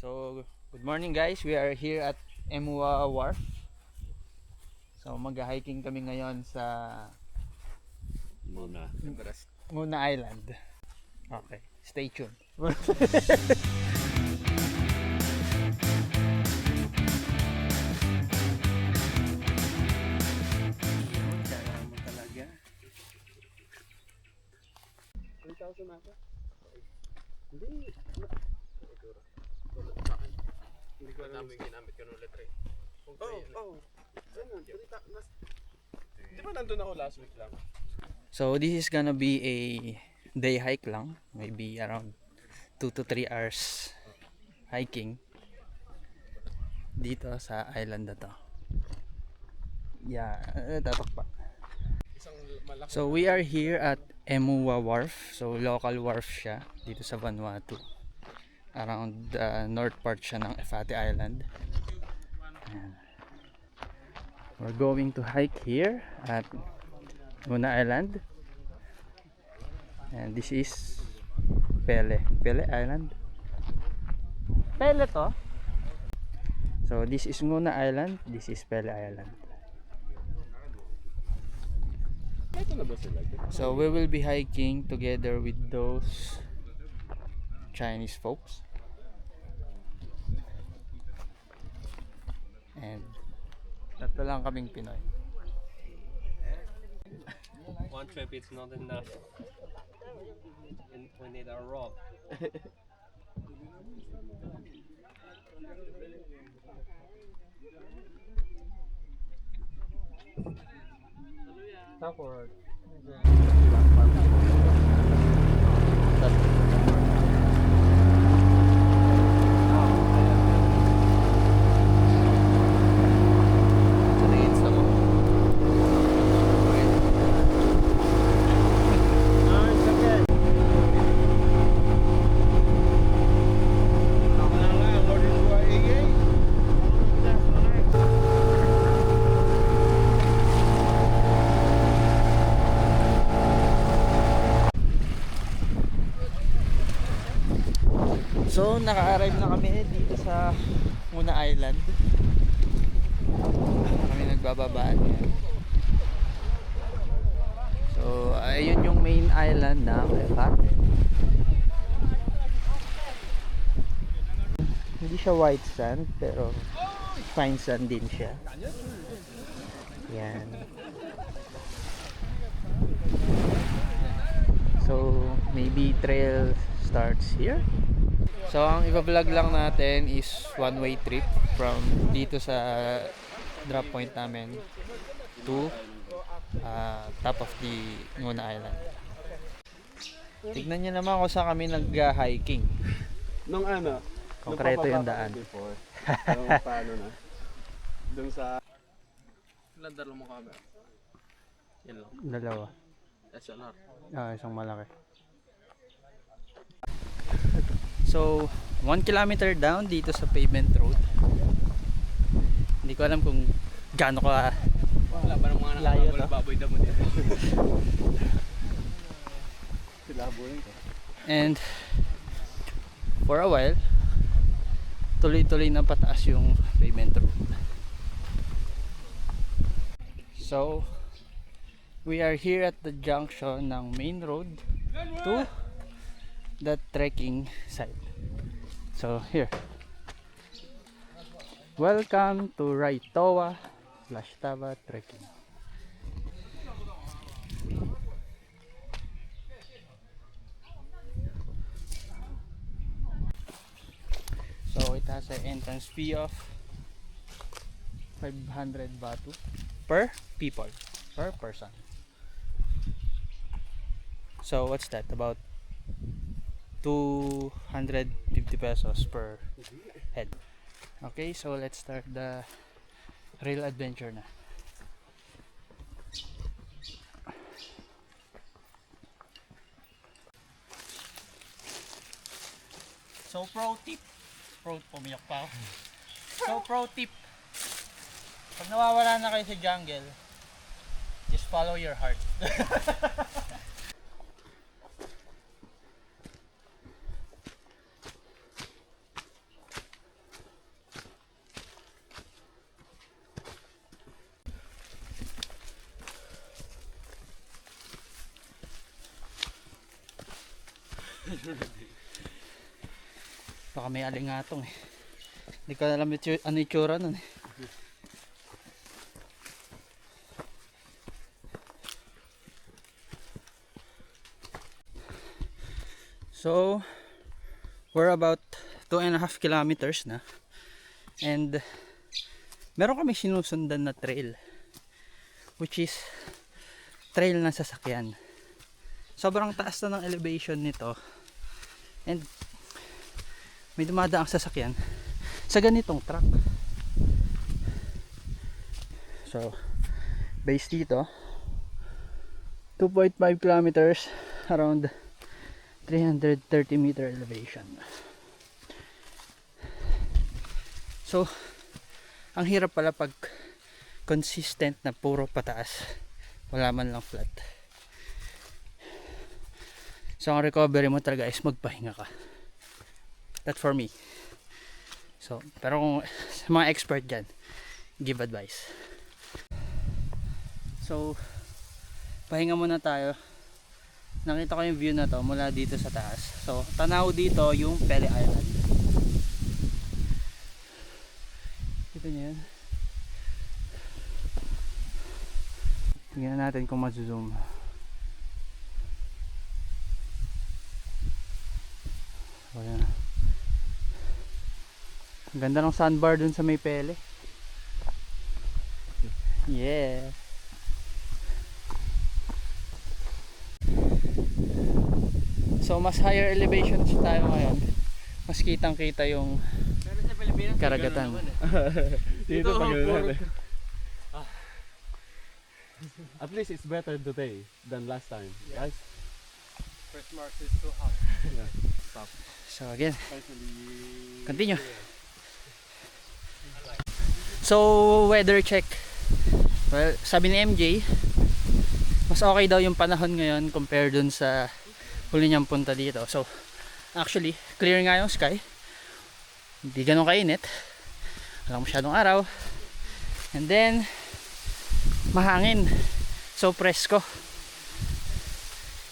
So, good morning guys. We are here at Emua Wharf. So, mag-hiking kami ngayon sa Muna Island. Okay, stay tuned. Kailangan mo talaga. 3,000 na ako? Hindi. Hindi ko alam yung ginamit ko nung letre. Oh. Di ba nandun ako last week lang? So, this is gonna be a day hike lang. Maybe around 2 to 3 hours hiking dito sa island na to. Yeah, tatok pa. Isang malaki. So, we are here at Emua Wharf. So, local wharf siya dito sa Vanuatu. Around the north part siya ng Efate Island. Ayan. We're going to hike here at Muna Island. And this is Pele Island. Pele to. So this is Muna Island, this is Pele Island. Ito na ba sila? So we will be hiking together with those Chinese folks. And tatlo lang kaming Pinoy. One trip is not enough. We need a rope. Tapos so, naka-arrive na kami dito sa Muna Island. Kami nagbababaan yan. So, ayun yung main island ng Efate. Hindi siya white sand, pero fine sand din siya. Yan. So, maybe trail starts here. So, ang iba-vlog lang natin is one-way trip from dito sa drop point namin to top of the Muna Island. Tignan nyo naman kung saan kami nag-hiking. Nung ano? Konkreto yung daan. Before. Nung paano na? Doon sa... Ilan dalo mo camera? Yan lang. Dalawa. SLR. Isang malaki. So, 1 kilometer down dito sa pavement road. Hindi ko alam kung gaano ka Wala ba ng mga layo to? baboy damo dito? Sila buhay ko. And for a while, tuloy-tuloy na pataas yung pavement road. So, we are here at the junction ng main road to the trekking site. So here, welcome to Raitoa/Taba Trekking. So it has an entrance fee of 500 batu per people, per person. So what's that, about 250 pesos per head. Okay, so let's start the real adventure na. So pro tip, pumiyak pa ako. So pro tip, pag nawawala na kayo sa jungle, just follow your heart. Baka may alingatong eh. Hindi ko alam ano itsura nun eh. So, we're about 2.5 kilometers na. And meron kami sinusundan na trail, which is trail ng sasakyan. Sobrang taas na ng elevation nito. And may dumadaang sasakyan sa ganitong track. So, base dito 2.5 kilometers, around 330 meter elevation. So, ang hirap pala pag consistent na puro pataas, wala man lang flat. So, ang recovery mo talaga is magpahinga ka. That's for me. So, pero kung sa mga expert dyan, give advice. So, pahinga muna tayo. Nakita ko yung view na to mula dito sa taas. So, tanaw dito yung Pele Island. Kita nyo yun? Tingnan natin kung ma-zoom. So, yan. Ang ganda ng sandbar dun sa may Pele. Yeah. So mas higher elevation tayo ngayon. Mas kitang kita yung Pero sa Pilipinas, karagatan. Dito pag puro- At least it's better today than last time, guys. First Mars is too hot. Yeah. Stop. So again, Especially continue. So weather check. Well, sabi ni MJ, mas okay daw yung panahon ngayon compare dun sa huli niyang punta dito. So actually, clear nga yung sky. Hindi ganun kainit. Walang masyadong araw. And then mahangin. So presko.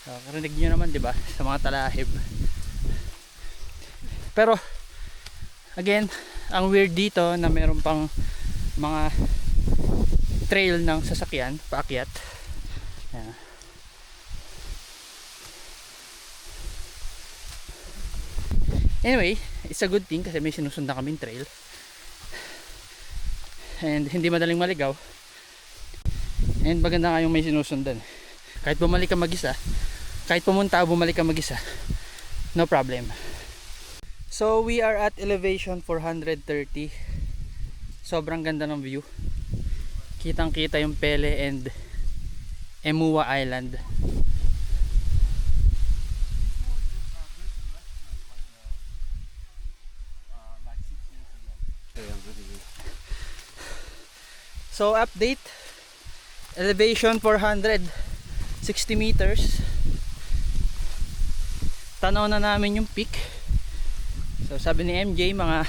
So, karinig nyo naman 'di ba sa mga talahib. Pero again, ang weird dito na meron pang mga trail ng sasakyan paakyat. Ayan. Anyway, it's a good thing kasi may sinusundan kaming trail. And hindi madaling maligaw. And maganda nga yung may sinusundan. Kahit bumalik ka mag-isa, kahit pumunta o bumalik ka mag-isa, no problem. So we are at elevation 430. Sobrang ganda ng view. Kitang kita yung Pele and Emua Island. So update, elevation 460 meters. Tanaw na namin yung peak. So sabi ni MJ mga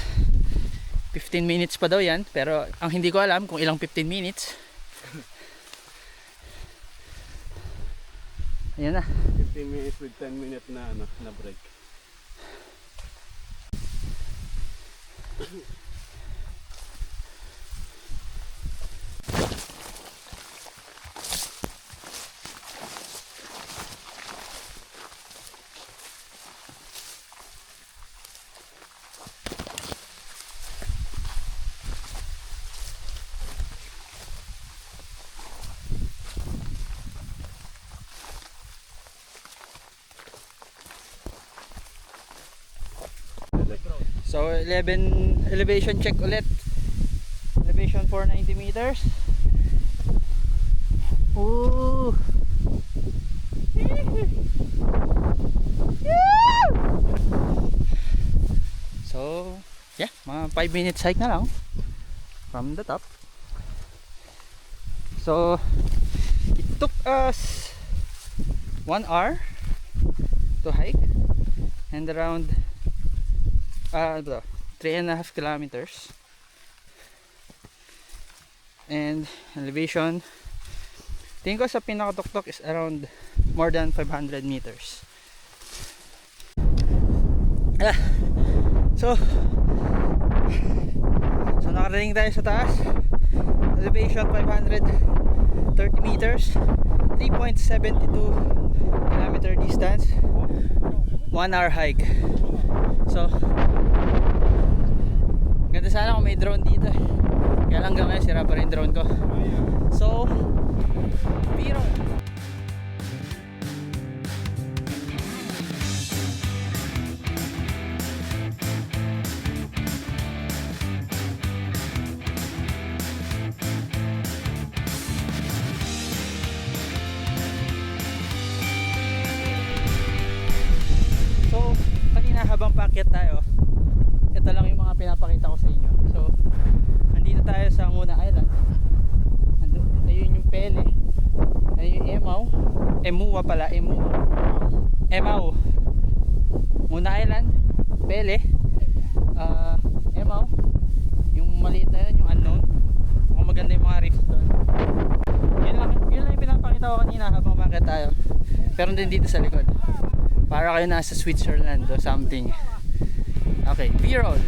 15 minutes pa daw yan, pero ang hindi ko alam kung ilang 15 minutes. Ayan na. 15 minutes with 10 minutes na na break. So 11 elevation check ulit. Elevation 490 meters. Ooh. So, yeah, mga 5 minutes hike na lang from the top. So, it took us 1 hour to hike and around 3.5 kilometers. And elevation, tingin ko sa pinakatuktok is around more than 500 meters. Ah, so nakarating tayo sa taas. Elevation 530 meters, 3.72 kilometer distance, 1 hour hike. So ganda sana kung may drone dito eh. Kaya lang hanggang ngayon sira pa rin drone ko. So biro. So kanina habang paakyat tayo, ito lang yung mga pinapakita ko sa inyo. So nandito tayo sa Muna Island. Ayun yung Pele, ayun yung Emau, Emua pala, Emau, Muna Island, Pele, Emau, yung maliit na yun, yung unknown. Mukhang maganda yung mga reefs doon. Yun lang yung pinapakita ko kanina habang paakyat tayo. Pero din dito sa likod, para kayo nasa Switzerland o something. Okay, B-roll.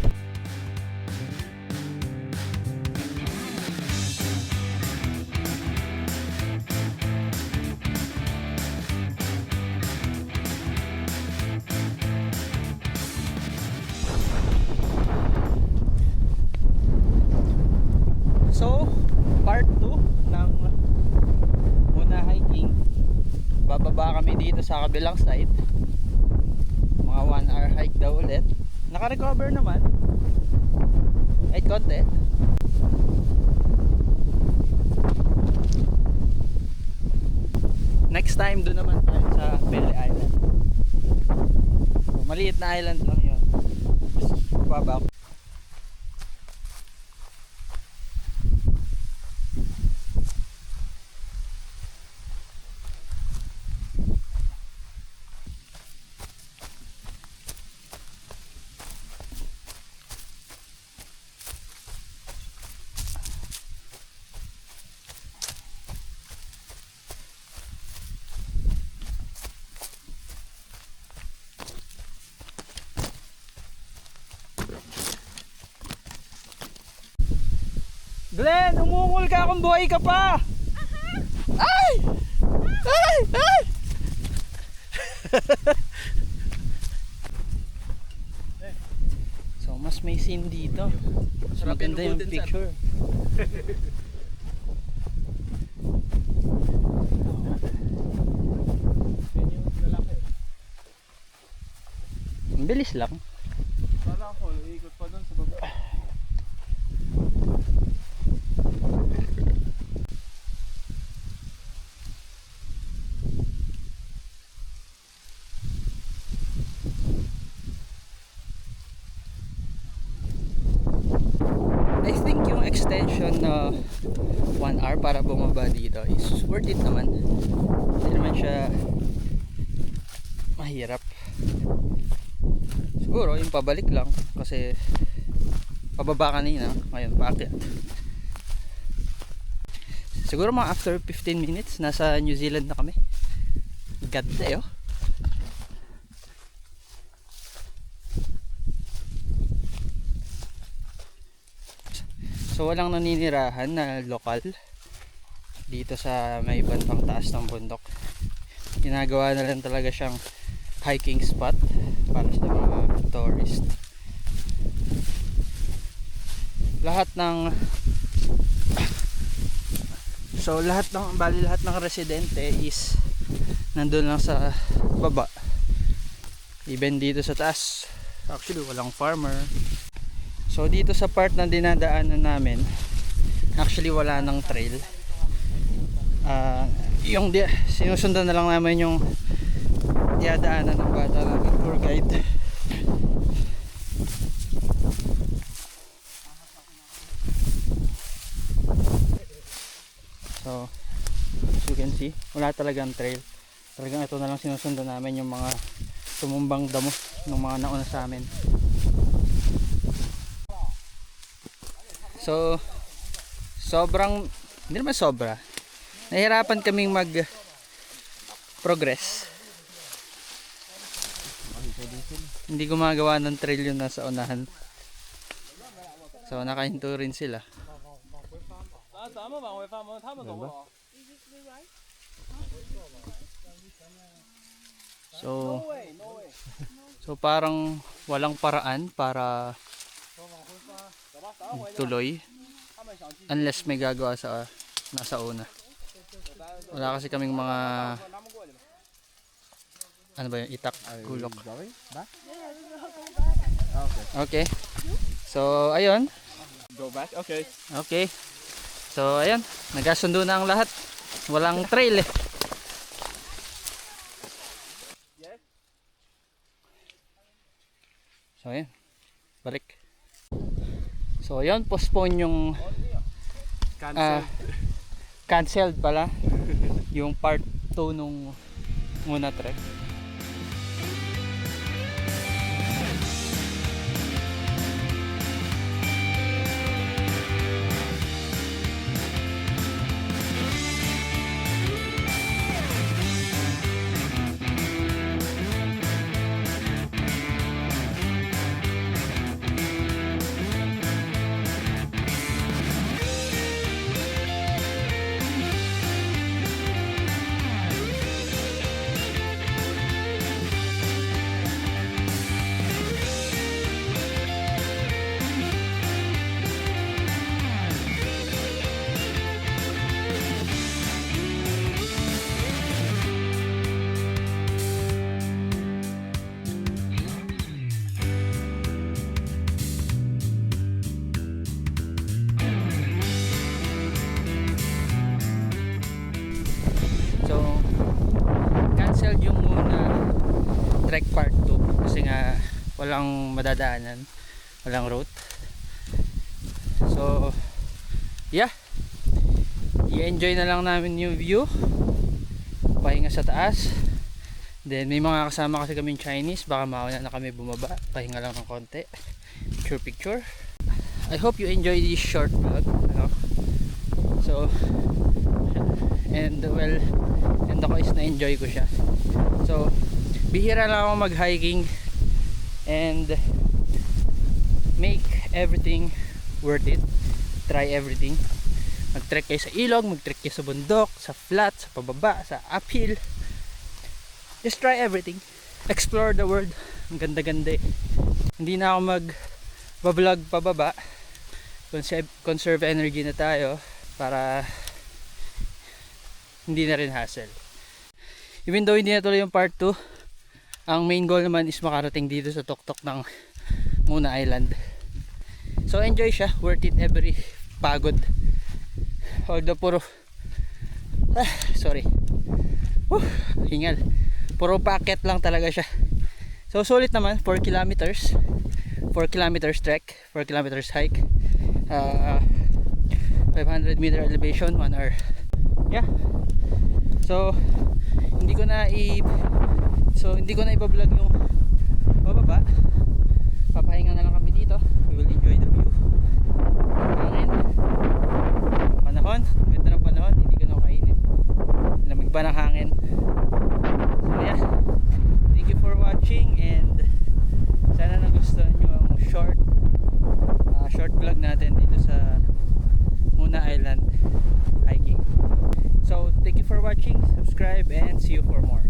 So, part 2 ng Muna hiking. Bababa kami dito sa kabilang side. Mga 1 hour hike daw ulit. Naka-recover naman. Kahit konti. Next time doon naman tayo sa Pele Island. So, maliit na island lang yun. Bababa ako. Glenn, umungol ka kung buhay ka pa! Ay! Ay! Ay! So, mas may scene dito. Mas maganda yung picture. Ang bilis lang. Kala ko, iikot pa doon sa baba. I think yung extension na 1 hour para bumaba dito is worth it naman. Hindi naman siya mahirap. Siguro yung pabalik lang kasi pababa kanina, ngayon paakyat. Siguro mga after 15 minutes nasa New Zealand na kami. Ganda eh oh. So walang naninirahan na lokal dito sa may bandang taas ng bundok. Ginagawa na lang talaga siyang hiking spot para sa mga tourist. Lahat ng lahat ng residente is nandun lang sa baba. Even dito sa taas, actually walang farmer. So dito sa part na dinadaanan namin, actually wala nang trail. Sinusundan na lang namin yung dinadaanan ng bata namin tour guide. So as you can see, wala talagang trail. Talagang ito na lang sinusundan namin, yung mga tumumbang damo ng mga nauna sa amin. So hindi naman sobra, nahirapan kaming mag progress. hindi gumagawa ng trail yung nasa unahan. So nakahinto rin sila. So parang walang paraan para tuloy unless may gagawa sa nasa una. Wala kasi kaming mga ano ba yun, itak, kulok. Okay. So ayun. Go back? Okay. Okay. So ayun, nagkasundo na ang lahat. Walang trail eh. So ayun, balik. So ayun, postpone yung canceled pala yung part 2 nung muna trek. So canceled yung muna trek part 2 kasi nga walang madadaanan, walang route. So yeah, i-enjoy na lang namin yung view, pahinga sa taas. Then may mga kasama kasi kaming Chinese, baka mauna na kami bumaba, pahinga lang ng konti, picture. I hope you enjoy this short vlog, ano? So and well, and ako is na-enjoy ko siya. So bihira lang ako mag-hiking and make everything worth it. Try everything. Mag-trek kayo sa ilog, mag-trek kayo sa bundok, sa flat, sa pababa, sa uphill. Just try everything. Explore the world. Ang ganda-ganda eh. Hindi na ako mag-vlog pababa. Conserve energy na tayo para hindi na rin hassle. Even though hindi na tuloy yung part 2, ang main goal naman is makarating dito sa tuktok ng Muna Island. So enjoy siya, worth it every pagod. Although puro hingal. Puro packet lang talaga siya. So sulit naman, 4 kilometers. 4 kilometers trek, 4 kilometers hike. 500 meter elevation, 1 hour. Yeah. So hindi ko na iba-vlog yung bababa. Papahinga na lang kami dito. We will enjoy the view. Hangin. Panahon, ganda ng panahon, hindi ko na kainit. Lamig ba ng hangin? So yeah. Thank you for watching and sana nagustuhan nyo ang short vlog natin dito sa Muna Island hiking. So thank you for watching, subscribe and see you for more.